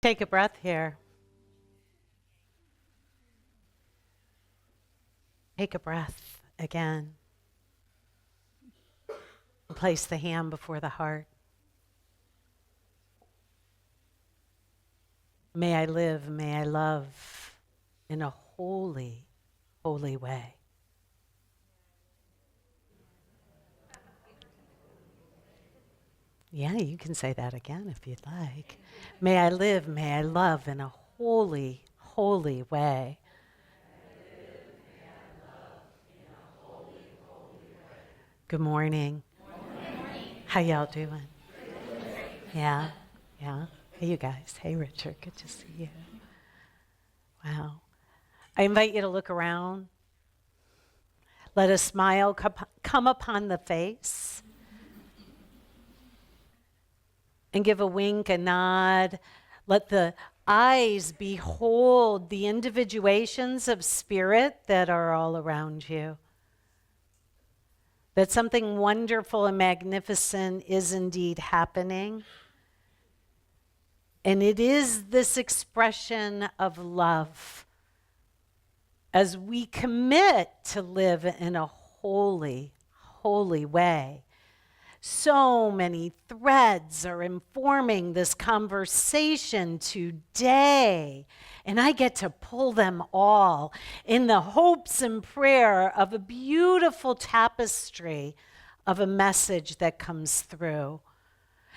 Take a breath here. Take a breath again. Place the hand before the heart. May I live, may I love in a holy, holy way. Yeah, you can say that again if you'd like. May I live, may I love in a holy, holy way. Good morning. How y'all doing? Yeah. Hey, you guys. Hey, Richard. Good to see you. Wow. I invite you to look around. Let a smile come upon the face. And give a wink, a nod. Let the eyes behold the individuations of spirit that are all around you. That something wonderful and magnificent is indeed happening. And it is this expression of love as we commit to live in a holy, holy way. So many threads are informing this conversation today, and I get to pull them all in the hopes and prayer of a beautiful tapestry of a message that comes through.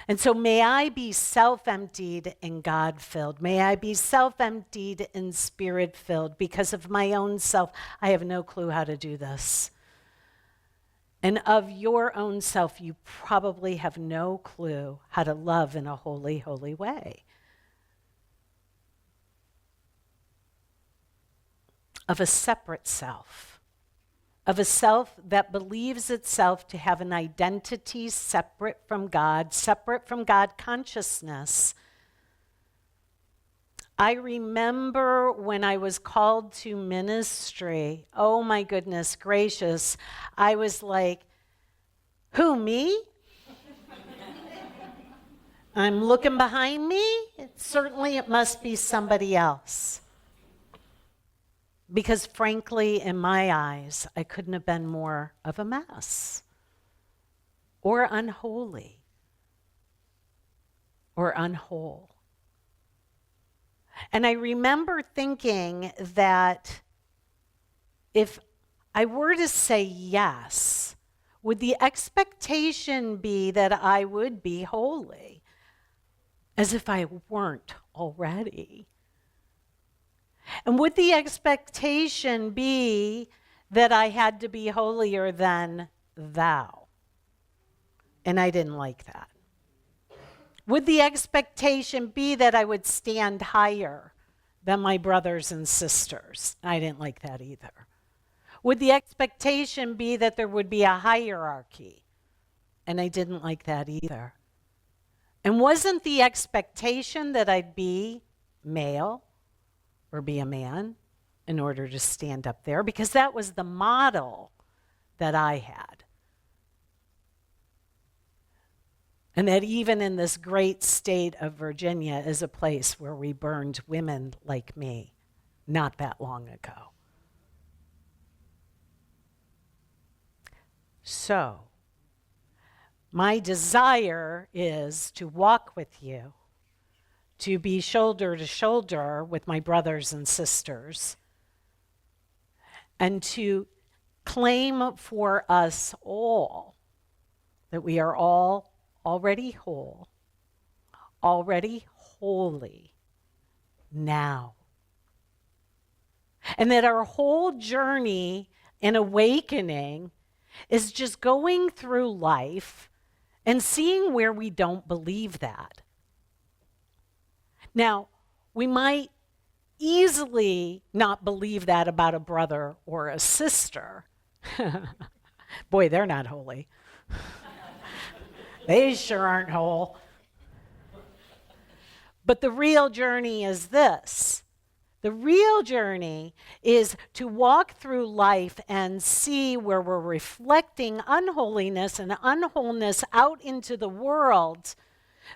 And so may I be self-emptied and God-filled. May I be self-emptied and spirit-filled. Because of my own self, I have no clue how to do this. And of your own self, you probably have no clue how to love in a holy, holy way. Of a separate self. Of a self that believes itself to have an identity separate from God consciousness. I remember when I was called to ministry, oh my goodness gracious, I was like, who, me? I'm looking behind me. Certainly it must be somebody else. Because frankly, in my eyes, I couldn't have been more of a mess or unholy or unwhole. And I remember thinking that if I were to say yes, would the expectation be that I would be holy, as if I weren't already? And would the expectation be that I had to be holier than thou? And I didn't like that. Would the expectation be that I would stand higher than my brothers and sisters? I didn't like that either. Would the expectation be that there would be a hierarchy? And I didn't like that either. And wasn't the expectation that I'd be male or be a man in order to stand up there? Because that was the model that I had. And that even in this great state of Virginia is a place where we burned women like me not that long ago. So, my desire is to walk with you, to be shoulder to shoulder with my brothers and sisters, and to claim for us all that we are all already whole, already holy now. And that our whole journey in awakening is just going through life and seeing where we don't believe that. Now, we might easily not believe that about a brother or a sister. Boy, they're not holy. They sure aren't whole. But the real journey is this. The real journey is to walk through life and see where we're reflecting unholiness and unwholeness out into the world,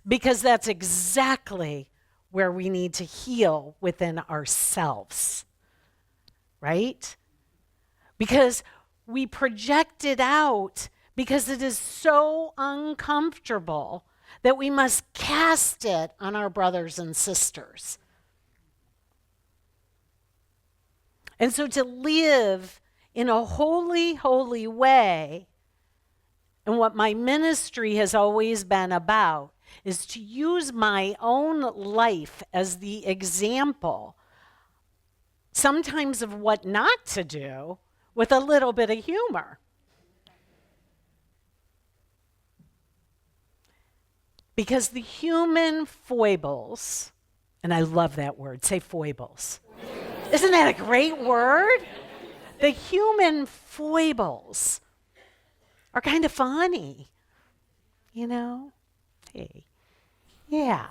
because that's exactly where we need to heal within ourselves, right? Because we project it out because it is so uncomfortable that we must cast it on our brothers and sisters. And so to live in a holy, holy way, and what my ministry has always been about, is to use my own life as the example, sometimes of what not to do, with a little bit of humor. Because the human foibles, and I love that word, say foibles. Isn't that a great word? The human foibles are kind of funny, you know? Hey. Yeah.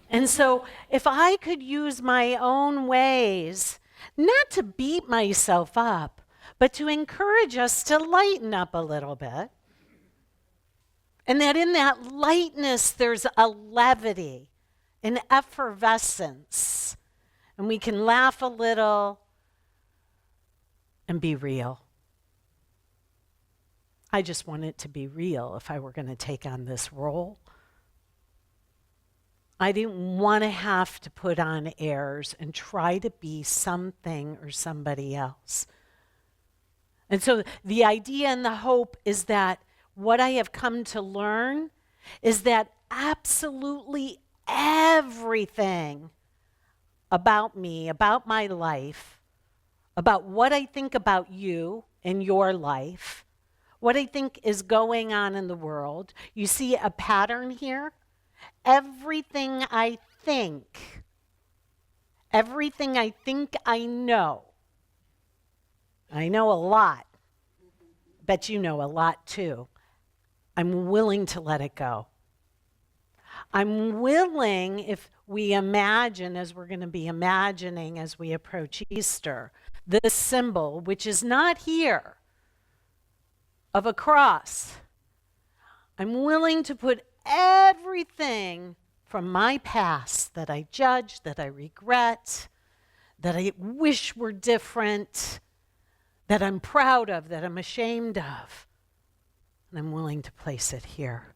And so if I could use my own ways, not to beat myself up, but to encourage us to lighten up a little bit, and that in that lightness there's a levity, an effervescence, and we can laugh a little and be real. I just want it to be real if I were going to take on this role. I didn't want to have to put on airs and try to be something or somebody else. And so the idea and the hope is that what I have come to learn is that absolutely everything about me, about my life, about what I think about you and your life, what I think is going on in the world. You see a pattern here? Everything I think I know a lot. Bet you know a lot too. I'm willing to let it go. I'm willing, if we imagine, as we're going to be imagining as we approach Easter, this symbol, which is not here, of a cross. I'm willing to put everything from my past that I judge, that I regret, that I wish were different, that I'm proud of, that I'm ashamed of, and I'm willing to place it here.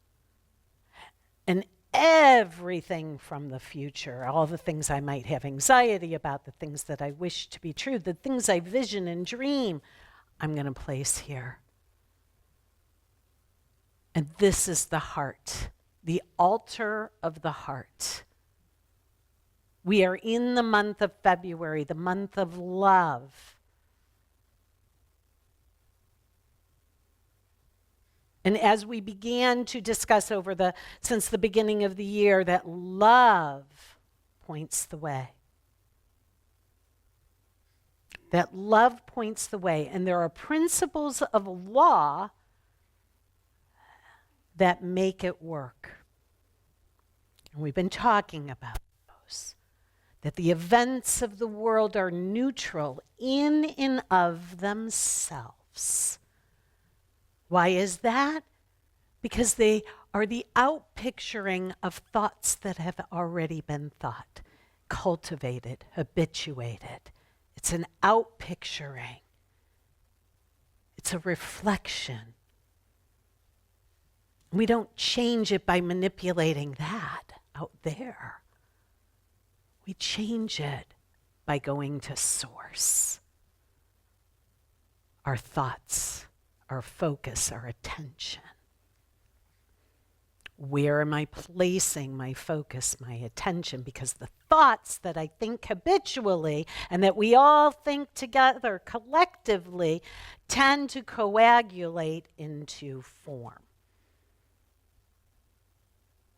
And everything from the future, all the things I might have anxiety about, the things that I wish to be true, the things I vision and dream, I'm going to place here. And this is the heart, the altar of the heart. We are in the month of February, the month of love. And as we began to discuss since the beginning of the year, that love points the way. That love points the way. And there are principles of law that make it work. And we've been talking about those. That the events of the world are neutral in and of themselves. Why is that? Because they are the outpicturing of thoughts that have already been thought, cultivated, habituated. It's an outpicturing. It's a reflection. We don't change it by manipulating that out there. We change it by going to source. Our thoughts, our focus, our attention. Where am I placing my focus, my attention? Because the thoughts that I think habitually and that we all think together collectively tend to coagulate into form.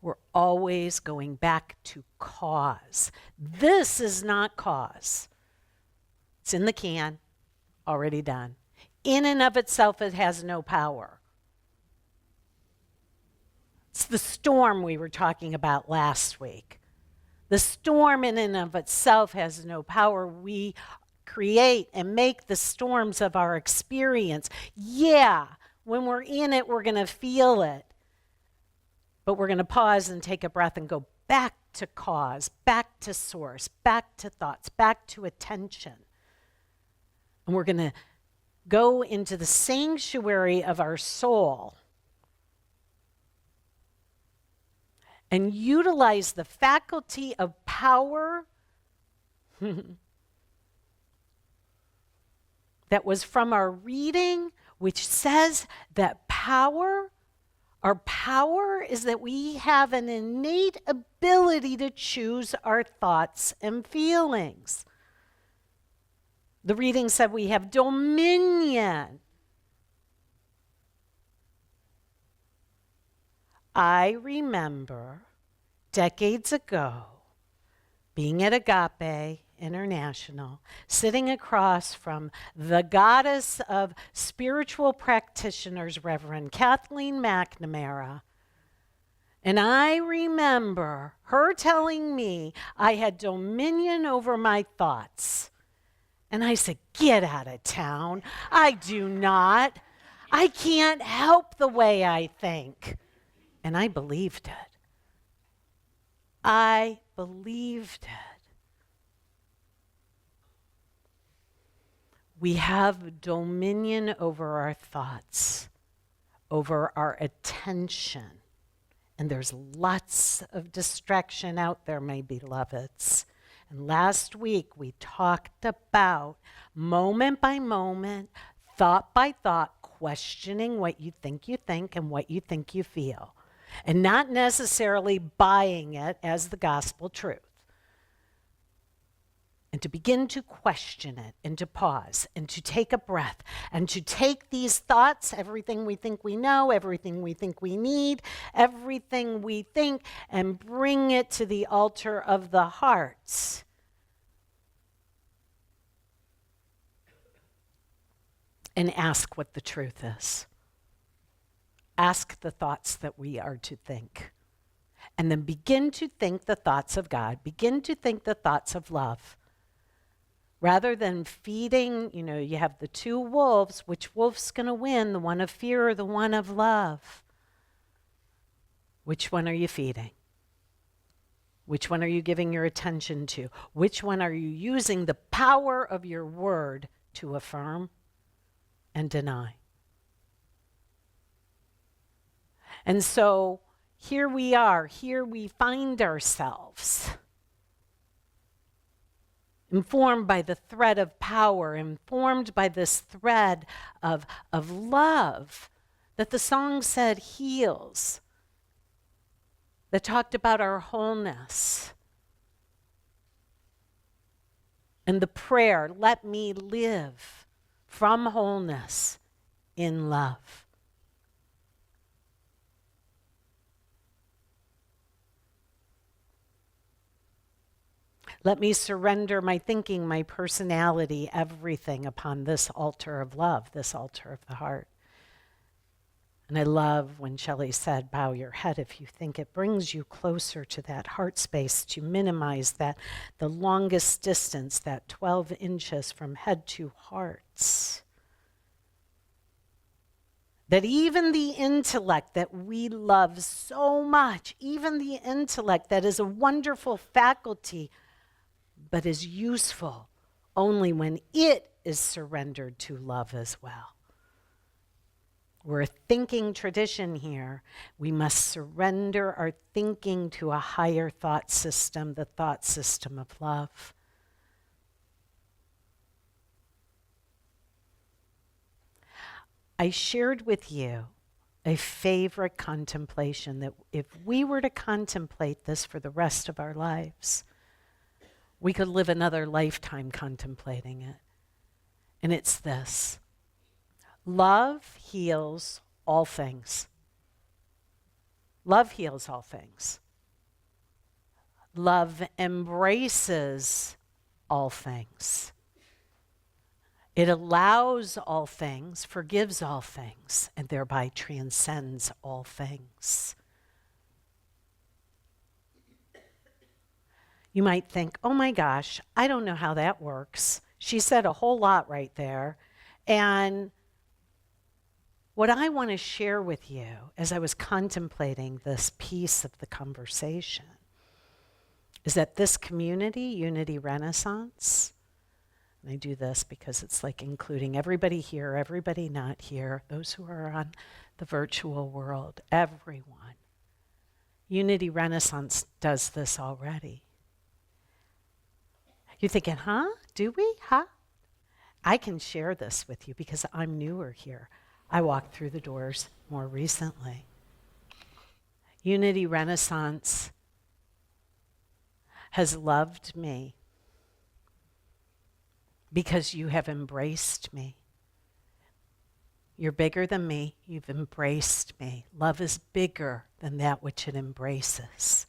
We're always going back to cause. This is not cause. It's in the can, already done. In and of itself, it has no power. It's the storm we were talking about last week. The storm in and of itself has no power. We create and make the storms of our experience. Yeah, when we're in it, we're going to feel it. But we're going to pause and take a breath and go back to cause, back to source, back to thoughts, back to attention. And we're going to go into the sanctuary of our soul and utilize the faculty of power that was from our reading, which says that our power is that we have an innate ability to choose our thoughts and feelings. The reading said we have dominion. I remember decades ago being at Agape International, sitting across from the goddess of spiritual practitioners, Reverend Kathleen McNamara. And I remember her telling me I had dominion over my thoughts. And I said, get out of town. I do not. I can't help the way I think. And I believed it. I believed it. We have dominion over our thoughts, over our attention. And there's lots of distraction out there, my beloveds. And last week we talked about moment by moment, thought by thought, questioning what you think and what you think you feel. And not necessarily buying it as the gospel truth. And to begin to question it and to pause and to take a breath and to take these thoughts, everything we think we know, everything we think we need, everything we think, and bring it to the altar of the hearts. And ask what the truth is. Ask the thoughts that we are to think. And then begin to think the thoughts of God. Begin to think the thoughts of love. Rather than feeding, you have the two wolves. Which wolf's going to win? The one of fear or the one of love? Which one are you feeding? Which one are you giving your attention to? Which one are you using the power of your word to affirm and deny? And so here we are. Here we find ourselves. Informed by the thread of power, informed by this thread of love that the song said heals, that talked about our wholeness. And the prayer, let me live from wholeness in love. Let me surrender my thinking, my personality, everything upon this altar of love, this altar of the heart. And I love when Shelley said, bow your head if you think it brings you closer to that heart space, to minimize that, the longest distance, that 12 inches from head to hearts. That even the intellect that we love so much, even the intellect that is a wonderful faculty, but is useful only when it is surrendered to love as well. We're a thinking tradition here. We must surrender our thinking to a higher thought system, the thought system of love. I shared with you a favorite contemplation that if we were to contemplate this for the rest of our lives, we could live another lifetime contemplating it. And it's this: love heals all things. Love heals all things. Love embraces all things. It allows all things, forgives all things, and thereby transcends all things. You might think, oh my gosh, I don't know how that works. She said a whole lot right there. And what I want to share with you as I was contemplating this piece of the conversation is that this community, Unity Renaissance, and I do this because it's like including everybody here, everybody not here, those who are on the virtual world, everyone. Unity Renaissance does this already. You're thinking, huh? Do we? Huh? I can share this with you because I'm newer here. I walked through the doors more recently. Unity Renaissance has loved me because you have embraced me. You're bigger than me. You've embraced me. Love is bigger than that which it embraces.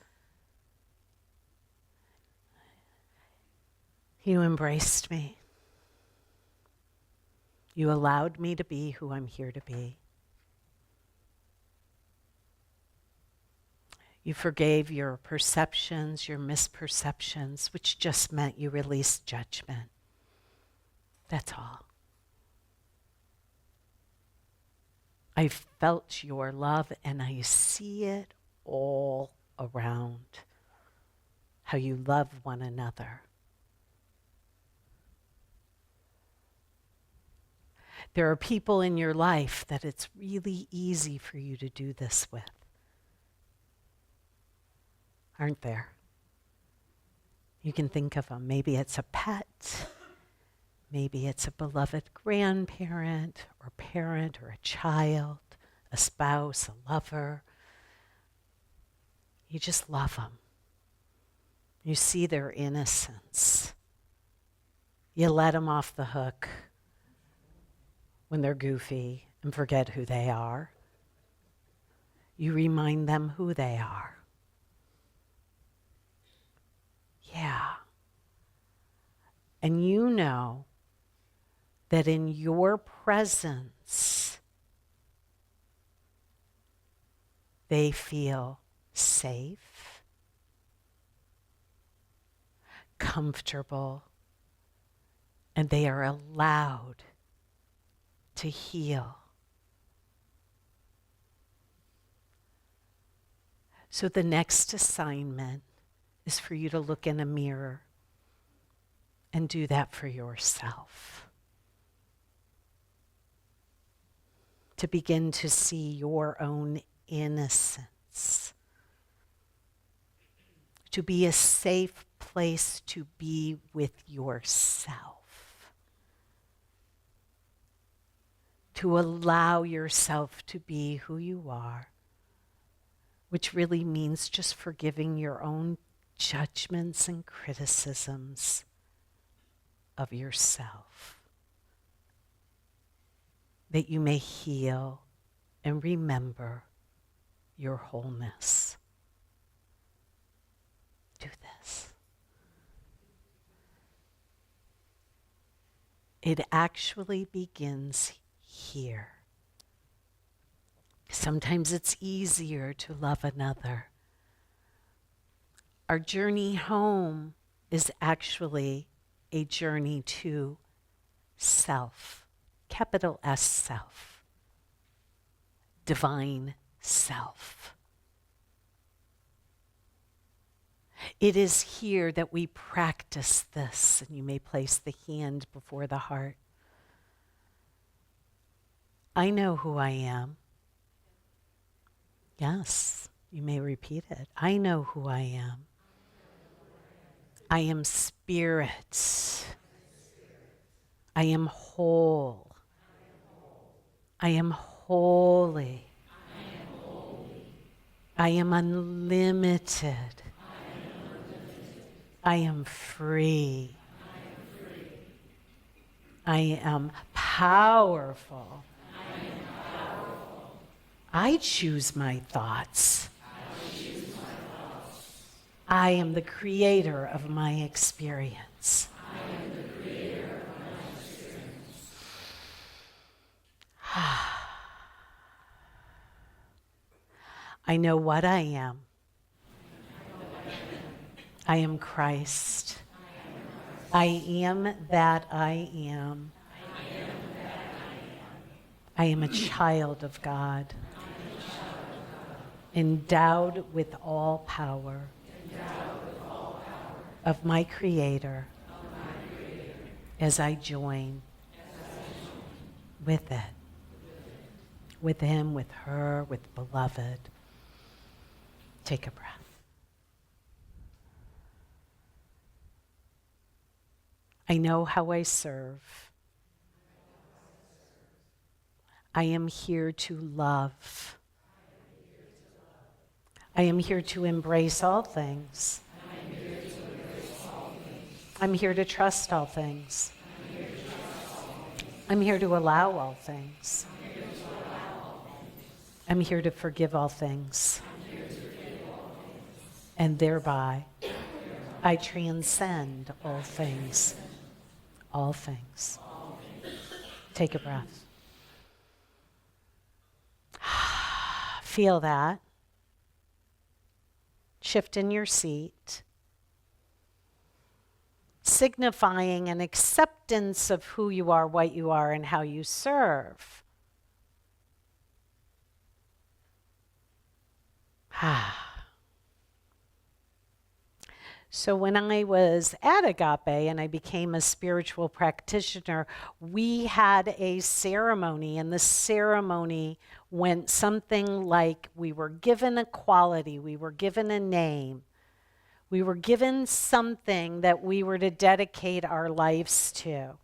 You embraced me. You allowed me to be who I'm here to be. You forgave your perceptions, your misperceptions, which just meant you released judgment. That's all. I felt your love and I see it all around. How you love one another. There are people in your life that it's really easy for you to do this with. Aren't there? You can think of them. Maybe it's a pet. Maybe it's a beloved grandparent or parent or a child, a spouse, a lover. You just love them. You see their innocence. You let them off the hook when they're goofy and forget who they are. You remind them who they are. Yeah. And you know that in your presence, they feel safe, comfortable, and they are allowed to heal. So the next assignment is for you to look in a mirror and do that for yourself. To begin to see your own innocence. To be a safe place to be with yourself. To allow yourself to be who you are, which really means just forgiving your own judgments and criticisms of yourself. That you may heal and remember your wholeness. Do this. It actually begins here. Sometimes it's easier to love another. Our journey home is actually a journey to self, capital S self, divine self. It is here that we practice this, and you may place the hand before the heart. I know who I am. Yes, you may repeat it. I know who I am. I am spirit. I am whole. I am holy. I am unlimited. I am free. I am powerful. I choose my thoughts. I am the creator of my experience. I know what I am. I am Christ. I am that I am. I am a child of God. Endowed with all power. of my Creator as I join with it, with him, with her, with beloved. Take a breath. I know how I serve. I am here to love. I am here to embrace all things. I'm here to trust all things. I'm here to allow all things. I'm here to forgive all things. And thereby, I transcend all things. All things. Take a breath. Feel that. Shift in your seat, signifying an acceptance of who you are, what you are, and how you serve. So when I was at Agape and I became a spiritual practitioner, we had a ceremony, and the ceremony went something like we were given a quality, we were given a name, we were given something that we were to dedicate our lives to.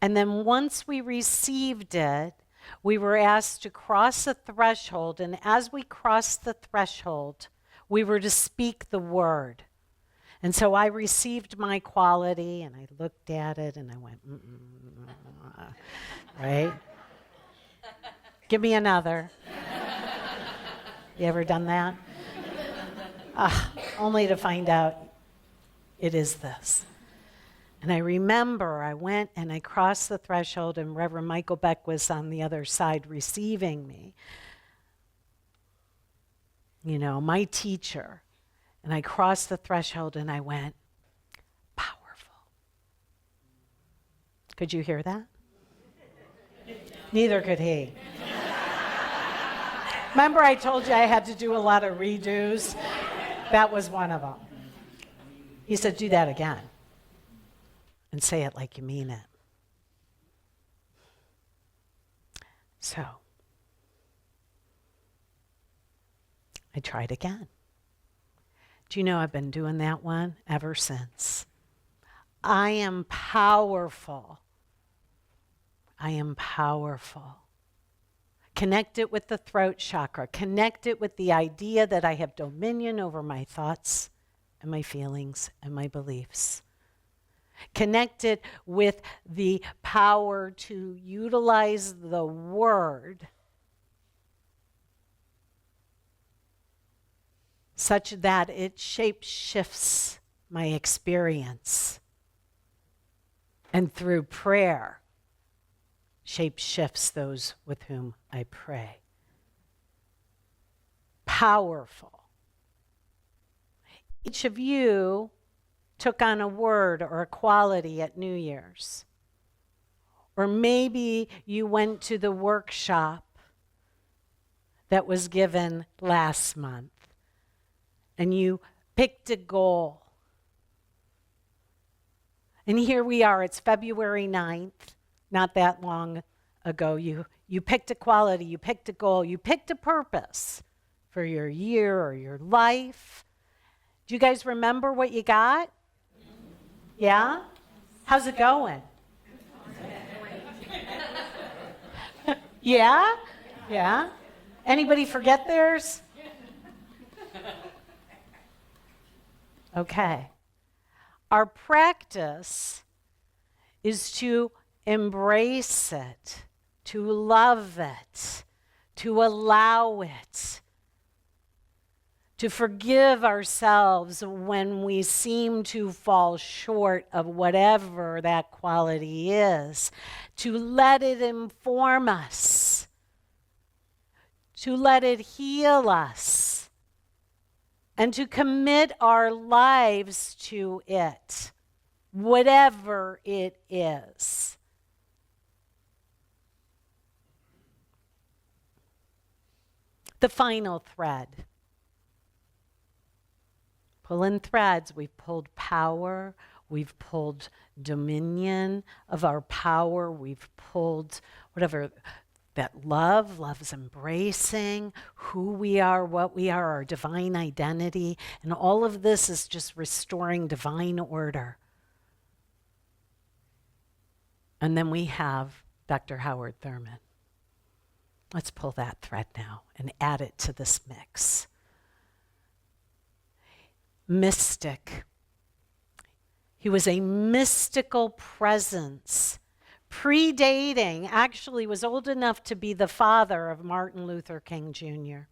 And then once we received it, we were asked to cross a threshold, and as we crossed the threshold, we were to speak the word. And so I received my quality, and I looked at it, and I went, right? Give me another. You ever done that? Only to find out it is this. And I remember I went and I crossed the threshold, and Reverend Michael Beck was on the other side receiving me. You know, my teacher. And I crossed the threshold and I went, powerful. Could you hear that? Neither could he. Remember I told you I had to do a lot of redos? That was one of them. He said, do that again. And say it like you mean it. So, I tried again. Do you know I've been doing that one ever since? I am powerful. I am powerful. Connect it with the throat chakra. Connect it with the idea that I have dominion over my thoughts and my feelings and my beliefs. Connect it with the power to utilize the word such that it shape-shifts my experience. And through prayer, shape-shifts those with whom I pray. Powerful. Each of you took on a word or a quality at New Year's. Or maybe you went to the workshop that was given last month, and you picked a goal. And here we are, it's February 9th, not that long ago. You picked a quality, you picked a goal, you picked a purpose for your year or your life. Do you guys remember what you got? Yeah? How's it going? Yeah? Yeah? Anybody forget theirs? Okay. Our practice is to embrace it, to love it, to allow it, to forgive ourselves when we seem to fall short of whatever that quality is, to let it inform us, to let it heal us, and to commit our lives to it, whatever it is. The final thread. pulling threads. We've pulled power. We've pulled dominion of our power. We've pulled whatever, that love's embracing who we are, what we are, our divine identity. And all of this is just restoring divine order. And then we have Dr. Howard Thurman. Let's pull that thread now and add it to this mix. Mystic. He was a mystical presence, predating, actually was old enough to be the father of Martin Luther King Jr.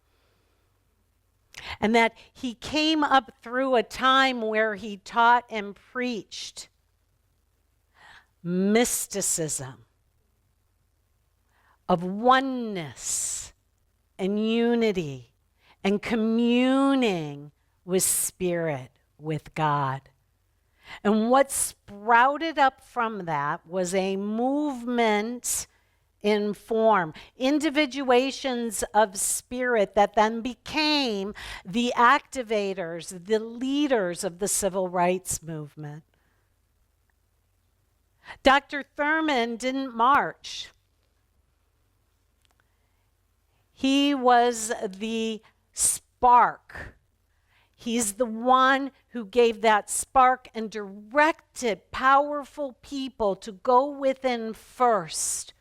And that he came up through a time where he taught and preached mysticism of oneness and unity and communing with spirit, with God. And what sprouted up from that was a movement in form, individuations of spirit that then became the activators, the leaders of the civil rights movement. Dr. Thurman didn't march. He was the spark. He's the one who gave that spark and directed powerful people to go within first,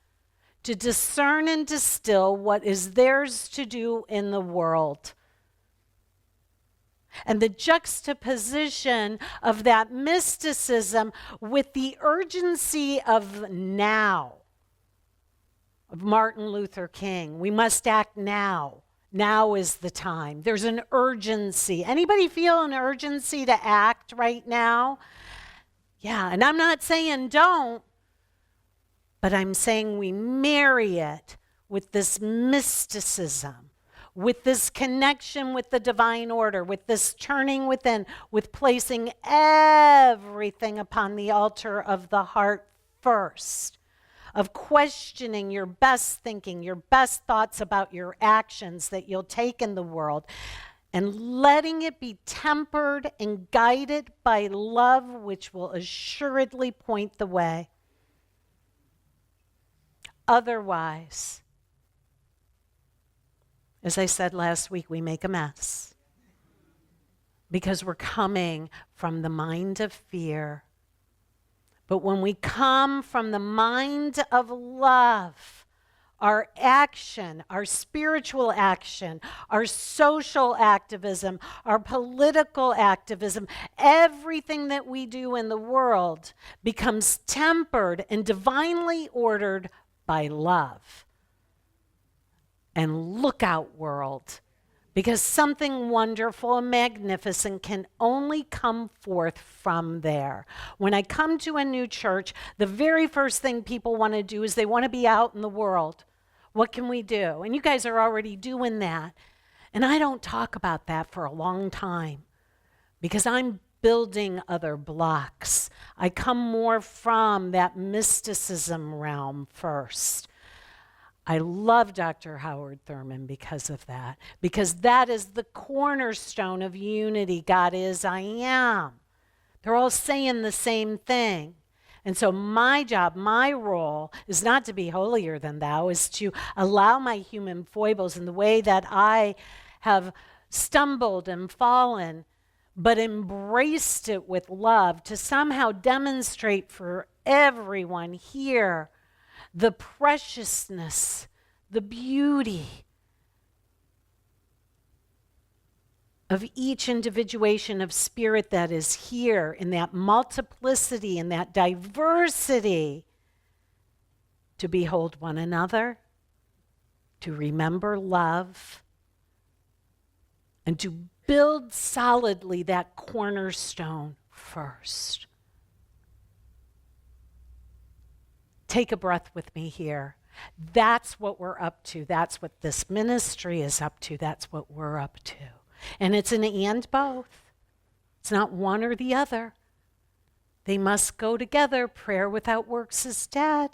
to discern and distill what is theirs to do in the world. And the juxtaposition of that mysticism with the urgency of now, of Martin Luther King. We must act now. Now is the time. There's an urgency. Anybody feel an urgency to act right now? Yeah, and I'm not saying don't, but I'm saying we marry it with this mysticism, with this connection with the divine order, with this turning within, with placing everything upon the altar of the heart first, of questioning your best thinking, your best thoughts about your actions that you'll take in the world, and letting it be tempered and guided by love, which will assuredly point the way. Otherwise, as I said last week, we make a mess because we're coming from the mind of fear. But when we come from the mind of love, our action, our spiritual action, our social activism, our political activism, everything that we do in the world becomes tempered and divinely ordered by love. And look out, world, because something wonderful and magnificent can only come forth from there. When I come to a new church, the very first thing people want to do is they want to be out in the world. What can we do? And you guys are already doing that. And I don't talk about that for a long time because I'm building other blocks. I come more from that mysticism realm first. I love Dr. Howard Thurman because of that, because that is the cornerstone of unity. God is, I am. They're all saying the same thing. And so my job, my role is not to be holier than thou, is to allow my human foibles in the way that I have stumbled and fallen, but embraced it with love to somehow demonstrate for everyone here the preciousness, the beauty of each individuation of spirit that is here, in that multiplicity, in that diversity, to behold one another, to remember love, and to build solidly that cornerstone first. Take a breath with me here. That's what we're up to. That's what this ministry is up to. That's what we're up to. And it's an and both. It's not one or the other. They must go together. Prayer without works is dead.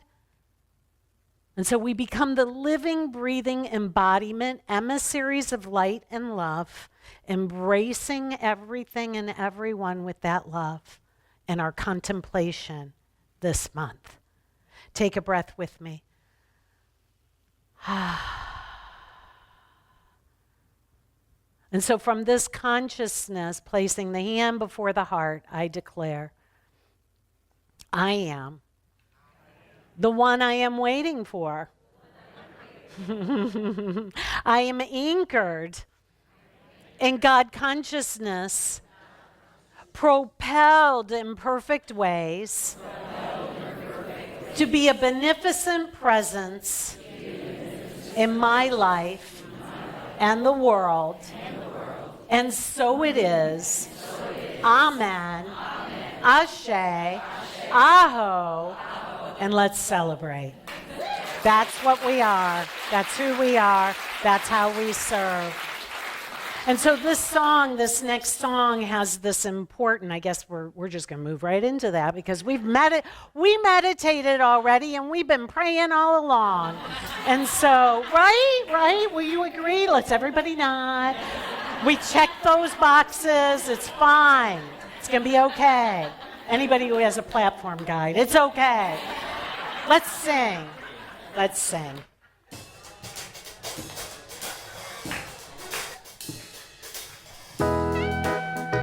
And so we become the living, breathing embodiment, emissaries of light and love, embracing everything and everyone with that love in our contemplation this month. Take a breath with me. And so from this consciousness, placing the hand before the heart, I declare, I am the one I am waiting for. I am anchored in God consciousness, propelled in perfect ways to be a beneficent presence in my life and the world. And so it is. Amen. Ashe. Aho. And let's celebrate. That's what we are. That's who we are. That's how we serve. And so this song, this next song has this important, I guess we're just going to move right into that because we meditated already and we've been praying all along. And so, right? Will you agree? Let's everybody nod. We checked those boxes. It's fine. It's going to be okay. Anybody who has a platform guide, it's okay. Let's sing. Let's sing.